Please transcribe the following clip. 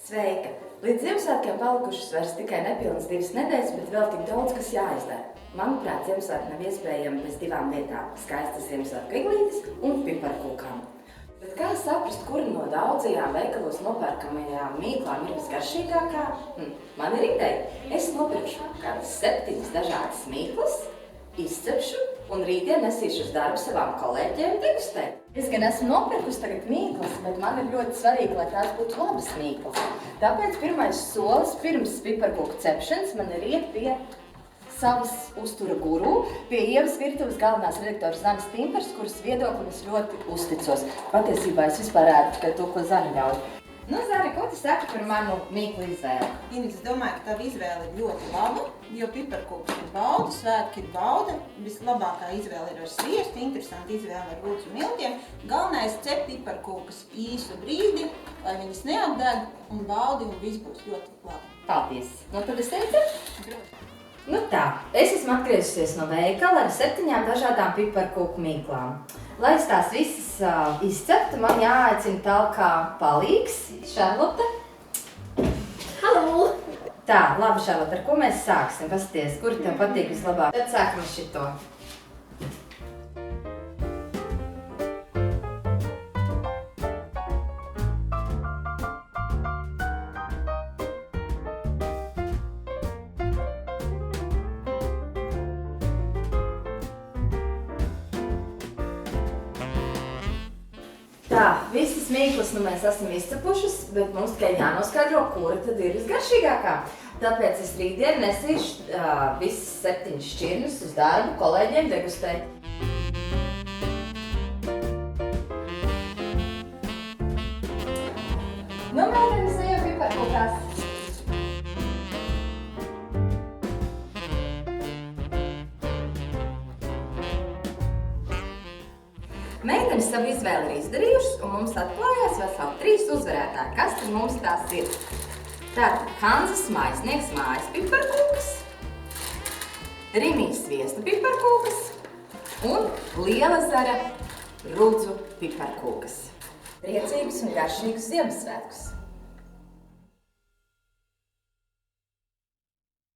Sveika! Līdz Ziemassvētkiem palikušas vairs tikai nepilnas 2 nedēļas, bet vēl tik daudz, kas jāizdara. Manuprāt, Ziemassvētki nav iespējami bez 2 lietām – skaistas Ziemassvētku eglītes un piparkūkām. Bet kā saprast, kura no daudzajām veikalos nopērkamajām mīklām ir visgaršīgākā? Man ir ideja. Es nopirkšu kādas 7 dažādas mīklas, izcepšu un rītdien nesīšu uz darbu savām kolēģiem degustēt. Es gan esmu nopirkusi tagad mīklas, bet man ir ļoti svarīgi, lai tās būtu labas mīklas. Tāpēc pirmais solis pirms piparkūku cepšanas man ir iet pie savas uztura guru, pie Ievas virtuves galvenās redaktoras Zanes Timpers, kuras viedoklim es ļoti uzticos. Patiesībā es vispār ēdu tikai to, ko Zane ļauj. Nu, Zane, ko tu saki par manu mīklu izvēli? Ines, es domāju, ka tava izvēle ir ļoti laba, jo piparkūks ir bauda, svētki ir bauda. Vislabākā izvēle ir ar sviestu, interesanta izvēle ar rūdzu miltiem. Galvenais cep piparkūkas īsu brīdi, lai viņas neapdeg un baudi, un viss būs ļoti labi. Paldies! Nu, tad es teicu? Nu tā, es esmu atgriezusies no veikala ar 7 dažādām piparkūku mīklām. Lai es tās visas izceptu, man jāaicina talkā palīgs, Šarlote. Halo! Tā, labi, Šarlote, ar ko mēs sāksim? Pasties, kuri tev patīk vislabāk? Tad sākam ar šito. Tā, visas mīklas mēs esam izcepušas, bet mums tikai jānoskaidro, kura tad ir visgaršīgākā. Tāpēc es rītdien nesīšu visas 7 šķirnes uz darbu kolēģiem degustēt. Nu, mēģinājums ejam piparkūkās. Meitenes savu izvēli ir izdarījušas, un mums atklājās veseli 3 uzvarētāji. Kas tad mums tās ir? Tātad Hanzas maisnieks mājas piparkūkas, Rimijas sviesta piparkūkas un Lielezera rudzu piparkūkas. Priecīgus un garšīgus Ziemassvētkus!